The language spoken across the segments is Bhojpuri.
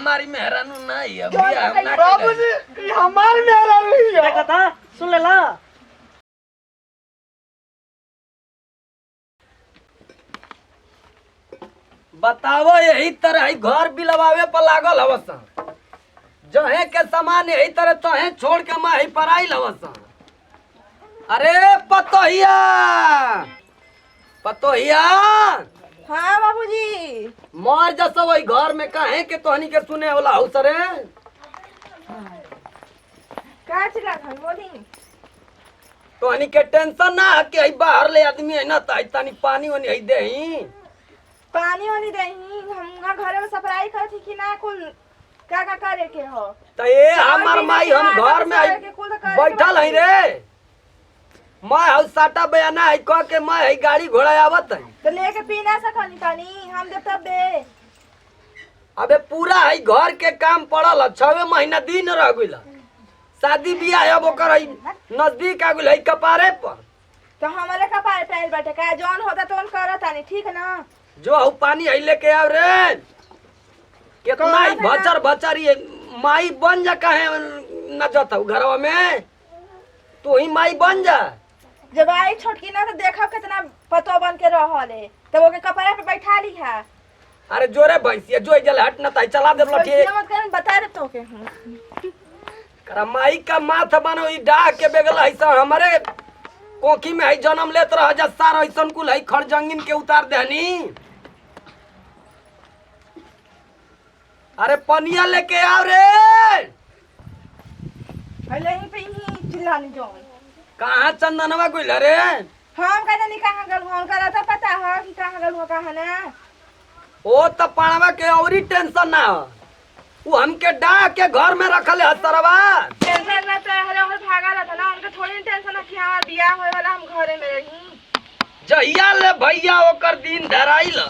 हमारी मेहरानू नहीं है बिया हम ना बाबूजी ये हमार मेहरानू है। देखा था सुन ले ला। बताओ यही तरह घर बिलवावे पर लागल हवस जहे के सामान यही तरह तहे छोड़ के मैं ही पर आई हवस। अरे पतोहिया पतोहिया हाँ बाबूजी। मार जैसा वही घर में कहे के तोहनी के सुने वाला हो सरे का चिल्ला खन बोली। तोहनी के टेंशन ना है कि बाहर ले आदमी है ना तनी पानी वानी है देही पानी वानी दही हम घर में सफाई कर थी कि ना कुल का करे के हो। तो ये हमार माई हम घर में बैठल है रे मैं हूँ साटा बयाना है कह के मैं है गाड़ी घोड़ा आवत है तो लेके पी ना सकनी पानी हम देव तब दे। अबे पूरा है घर के काम पड़ल है 6 महीना दिन रह गइल शादी बियाह अब ओकर है नजदीक आ गइल है कपारे पर। तो हमारे कपारे पे बैठे का जौन होता तो उन करत आनी ठीक ना। जो हूँ पानी है लेके आव रे कितना ही भचर भचर ये माई बन जा कहे न जत घरवा में तू ही माई बन जा। जब आई छोटकी ना तो देखा कितना पतो बन के रहले तब ओके कपड़ा पे बैठा ली है। अरे जोरे भैंसिया जो जल हट न ताई चला दे लठी मत कर बता दे तो के करा माई का माथ बनो ई डाह के बेगल ऐसा हमारे कोखी में है जन्म लेत रह जा सार ऐसन कुल है खड़ जंगिन के उतार देनी। अरे पनिया लेके आओ रे पहले ही पे ही चिल्लानी जौन कहाँ चंदनवा गुल रे हम कहते नहीं कहाँ गल हम करा था पता है कि कहाँ गल हो कहाँ ना। ओ त पाणवा के औरी टेंशन ना हो वो हमके डाह के घर में रखले हसरवा टेंशन ना तो हरे हरे भागा रहता ना उनके थोड़ी टेंशन है कि हमारा बियाह होए वाला हम घरे में रही। जहिया ले भैया ओकर दिन धराइल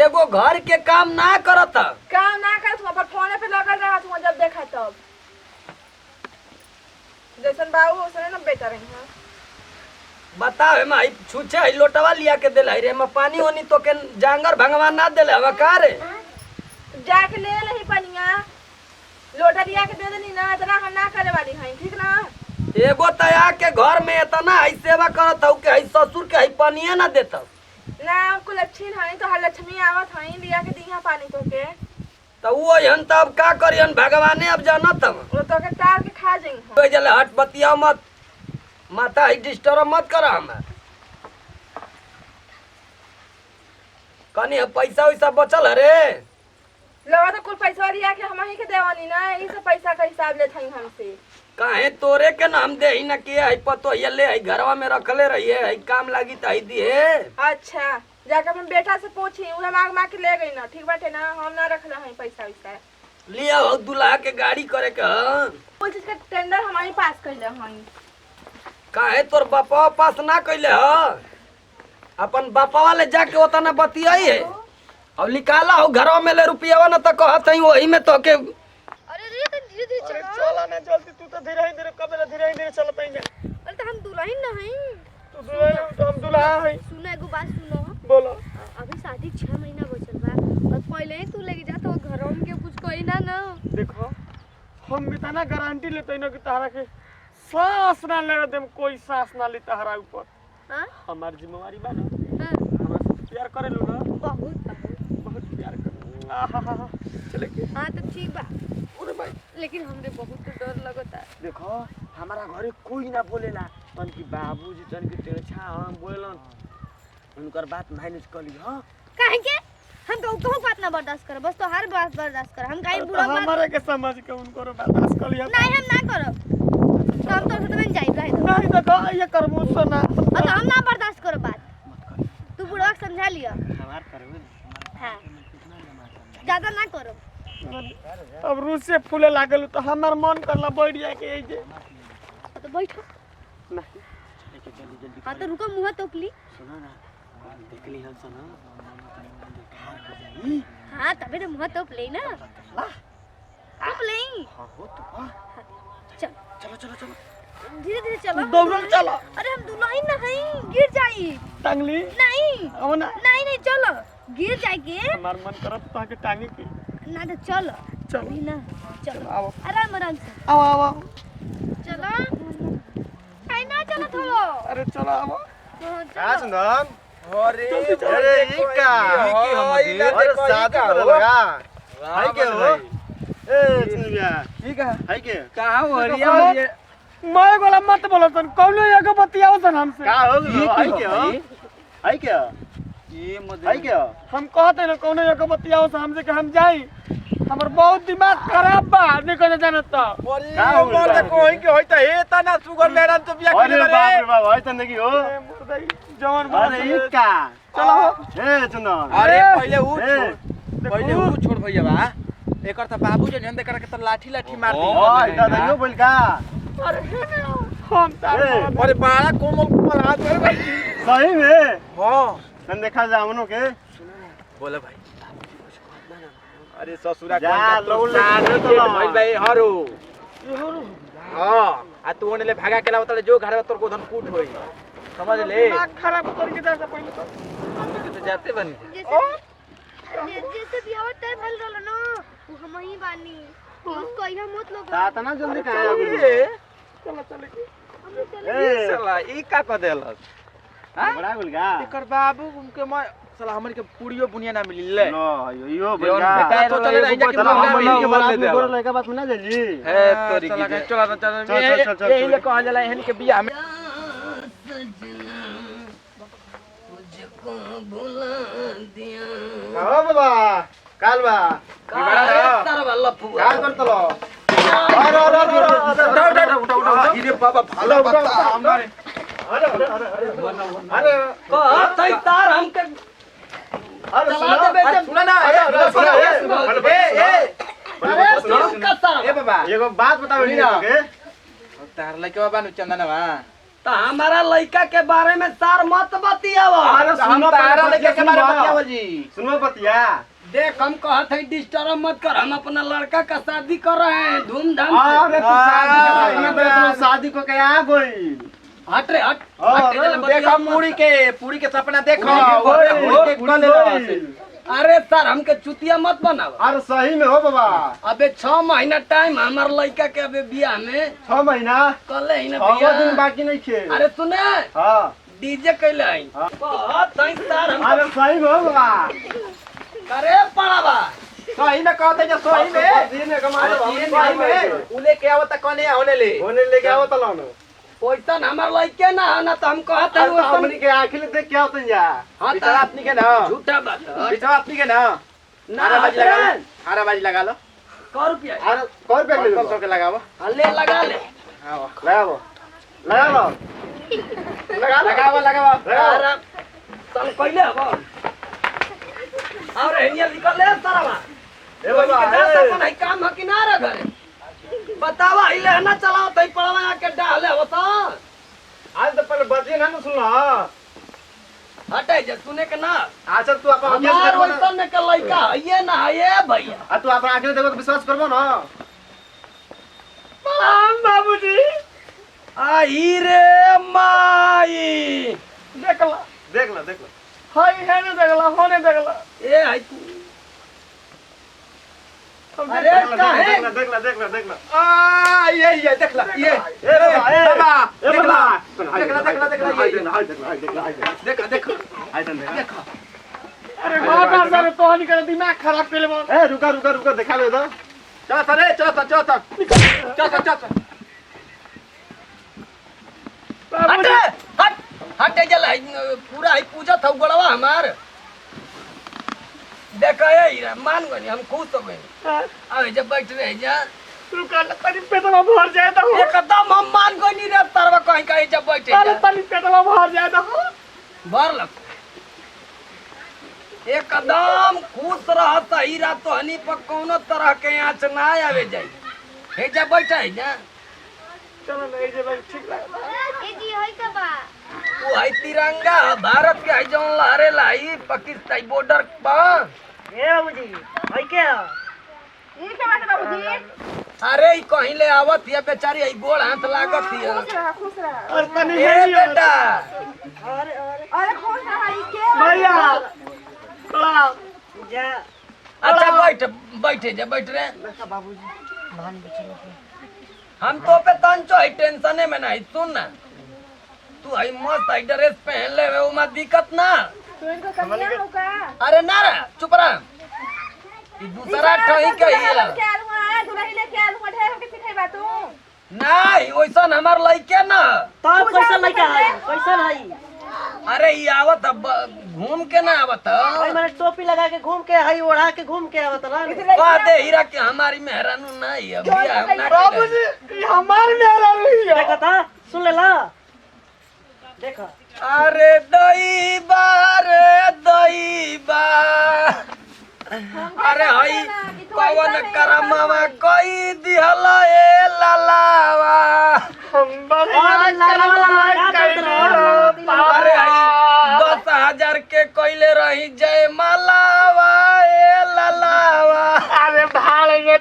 एगो घर के काम ना करत काम ना कर तुम पर फोन पे लगल रहा तुम जब देखा तब जैसन बाबू उसने ना बेटा रही है। बताओ माई छूछे है लोटवा लिया के देला रे मैं पानी ओनी तो के जांगर भगवान ना देले हवा का रे जाके ले लही पनिया लोटा लिया के दे देनी ना इतना हम ना करे वाली है ठीक ना। एगो तया के घर में इतना है सेवा करत हूँ के है ससुर के है पानिए ना देता ना हमको लक्ष्मी है तो हर लक्ष्मी आवत है लिया के दिया पानी तो के तो वो हन तब का करियन भगवाने अब जानत हम वो तो के तार के खा जाई तो जले हट बतिया मत माता ही डिस्टर्ब मत करा हम कनी पैसा वैसा बचल है रे लगा तो कुल पैसा लिया के हम ही के देवानी ना यही से पैसा का हिसाब ले थई हमसे काहे तोरे के नाम दे ही न के है पतो ये ले है घरवा में रखले रहिए है काम लागी त है दिए। अच्छा जाके अपन बेटा से पूछी उहे मांग मांग के ले गई ना ठीक बाटे ना हम ना रखले हैं पैसा वैसा लिया हो दुल्हा के गाड़ी करे के कोई चीज का टेंडर हमारे पास कइले हैं। काहे तोर बापा पास ना कइले ह अपन बापा ले जाके ओतना बतियाई है अब निकाला हो घरवा में ले रुपया न त कहत है वही में तो के अरे रे तो धीरे धीरे अरे चला। चला ना जल्दी तू तो धीरे धीरे कबे धीरे धीरे चल पाएंगे। अरे तो हम दुल्हन ना हई। तू दुल्हा तो हम दुल्हा है। सुनो एगो बात सुनो। बोलो अभी शादी 6 महीना बचल बा और पहले ही तू लेके जा तो घरों के कुछ कोई ना ना। देखो हम इतना गारंटी लेते हैं ना कि तारा के सांस ना लेवे देम कोई सांस ना ली तारा ऊपर। हां हमारी जिम्मेवारी बा ना हां हमरा से प्यार करे लो ना बहुत बहुत प्यार कर आहा चले के हां तो ठीक बा अरे भाई लेकिन हमरे बहुत डर लगता। देखो हमारा घरे कोई ना बोलेला तन की बाबूजी तन की तेछा हम बोलन उनकर बात मैनेज कर ली। हां काहे के हम कहू बात ना बर्दाश्त कर बस तो हर बात बर्दाश्त कर हम काहे बुरा बात हमारे के समझ के उनको बर्दाश्त कर लिया नहीं हम ना करब तो हम तो तुम्हें जाई रहे तो नहीं देखो ये करबो सुना तो हम ना बर्दाश्त करो बात तू बुढ़वा समझा लिया। हमार करबे हां ज्यादा ना करो अब रूस से फूले लागल तो हमार मन करला बैठ जाए के ए जे तो बैठो नहीं लेके जल्दी जल्दी। हां तो रुको मुंह तोपली सुनो ना देख ली हम सुनो हां तबे तो मुंह तोप ले ना तोप ले। हां हो तो चल चलो चलो चलो धीरे धीरे चलो दौड़ल चलो। अरे हम दुल्हन ना हई गिर जाई टांगली नहीं अब ना नहीं नहीं चलो गिर जाएगी हमार मन करत ताके टांगे के ना तो चलो अभी ना चलो आओ आराम आराम से आओ आओ चलो आई ना चलो थोड़ो अरे चलो आओ का सुंदर अरे अरे ई का अरे शादी कर लगा हाय के हो ए सुनिया ठीक है हाय के कहां हो रिया मुझे मैं बोला मत बोलो तन कौनो एगो बतियाओ तन हमसे का हो गयो हाय के हो हाय के ये मत हाय के हम कहते ना कौनो एगो बतियाओ से हमसे कि हम जाई हमर बहुत दिमाग खराब बा नहीं कहने जानत तो का हो गयो कोई के होई त हे तना सुगर मैडम तो बिया अरे बाप रे बाप हाय तने की हो जवान अरे ई का चलो ए सुंदर अरे पहले ऊ छोड़ भैया बा एकर त बाबू जे नंद कर के त लाठी लाठी मार दी ओए दादा बोल का अरे हम अरे बड़ा कोमल कोमल हाथ में सही में हां तन देखा जामनो के बोले भाई अरे ससुरा जा लो भाई भाई हरो हां आ तू ओने ले भागा के लावत जो घर में तोर गोधन कूट होई समझ ले खराब कर के जा पहले तो हम तो जाते बनी जैसे भी आवत है भल रहलो ना वो हम ही बानी उसको इहा मत लोग ता ना जल्दी कहां आ गेल चलो चलो हम चले ए साला ई का क देलस बड़ा बोल का एकर बाबू उनके मैं साला हमन के पूड़ियो बुनिया ना मिली ले नो यो बोल का तो चले जाएंगे कि चलो हम मंगा के मिल बात दे में बोल लगा बात में ना जल्दी है तोरी की चला ना चल ये कहां जाला हन के बियाह में मुझको भुला दिया हो बाबा काल बा का करतलो अरे गिरे बाबा भालो बता हमारे अरे कहतै तार हमके अरे चला दे बेटे सुना ना हमका तार ए बाबा एगो बात बताओ नी के तार लइका बाबा नु चंदनवा त हमारा लइका के बारे में तार मत बतियावा अरे हम सुनो तारा लइका के बारे में बताओ जी सुनो बतिया देख हम कहत है डिस्टर्ब मत कर हम अपना लड़का का शादी कर रहे हैं धूमधाम अरे से तू शादी के सपना शादी को के आ गई हट रे हट देखो पूरी के सपना देखो अरे सर हमके चुतिया मत बनाओ अरे सही में हो बाबा अबे 6 महीना टाइम हमार लड़का के अबे बियाह में 6 महीना कल ही ना 6 दिन बियाह बाकी नहीं खे अरे सुने हां डीजे कैले आई बहुत है सर हम अरे सही में हो बाबा करे पड़ावा सही में कहते जो सही में दिन कमाए सही में उले के आवत कने होने ले होने लेके आओ तलो न पैसा हमार लड़के ना है ना तो हम कहत है अरे हमनी के आखिर देख के आवतन जा हां बिचारा अपनी के ना झूठा बात है बिचारा अपनी के ना ना हारा बाजी लगा लो क रुपया अरे कौन पे ले 500 के लगाओ ले लगा ले लगाओ लगा लो लगाओ अरे तुम कैले हबो और एनिया निकल ले सारा ए बाबा अपन है काम है कि ना रे घरे बतावा इले ना चलाओ तई पड़वा के डाले हो तो आज तो पहले बतिया ना सुनला हटे जे सुने के ना अच्छा तू अपन आंखें हमार देखो ना वैसन के लइका है ये ना है ये भैया आ तू अपन आंखें देखो तो विश्वास करबो ना प्रणाम बाबूजी आई रे माई देखला देख लो हाय है ना देखला होने देखला ए आई तू अरे काहे देख लो आ ये देख ला ये ए बाबा देख ला देख देखो आई तन देख अरे बाबा सर तोहनी कर दिमाग खराब कर ले ए रुका दिखा ले दो चल सर चल हटे हटे जला पूरा ही पूजा था गड़वा हमार देखा ये मान गनी हम खुश हो गए अबे जब बैठ रहे जा रुका तनी पेटवा भर जाए तो एकदम हम मान गनी रे तरवा कहीं कहीं जब बैठे जा तनी पेटवा भर जाए तो भर लग एकदम खुश रह सही रह तो हनी पर कोनो तरह के आँच ना आवे जाई हे जब बैठे जा चलो नहीं जे भाई ठीक लगा ए जी होई का बा वो है तिरंगा भारत के है जौन लहरे लाई पाकिस्तान बॉर्डर पर ए बाबूजी भाई क्या ई के बात बाबूजी अरे ई कहीं ले आवत हिया बेचारी ई गोड़ हाथ लागत हिया खुश रह और तनी ए बेटा अरे खुश रह ई के भैया बड़ा जा अच्छा बैठ बैठे जा बैठ रे देखा बाबूजी धान बेचलो हम तो पे तंचो है टेंशने में नहीं सुन ना तू आई मस्त आई ड्रेस पहन ले वे उमा दिक्कत ना तू इनको कन्या हो का अरे ना रे चुप रह ई दूसरा ठही के हिया क्या हुआ दुल्हन लेके आलू ढेर के सिखाई तू नहीं ओइसन हमार लइके ना तब कैसन लइका है कैसन है अरे ई आवत अब घूम के ना आवत भाई मैंने टोपी लगा के घूम के हई ओढ़ा के घूम के आवत ना कह दे हीरा के हमारी मेहरानू नहीं है बिया हम ना बाबूजी ये हमार मेरा नहीं है देखा था सुन ले ला देखा अरे दैबा रे दैबा अरे हई कवन करमवा कोई दिहला ए लालावा और लाला वाला क्या करत रहो अरे हई 10,000 के कोइले रही जय मालावा ए लालावा अरे भाड़ में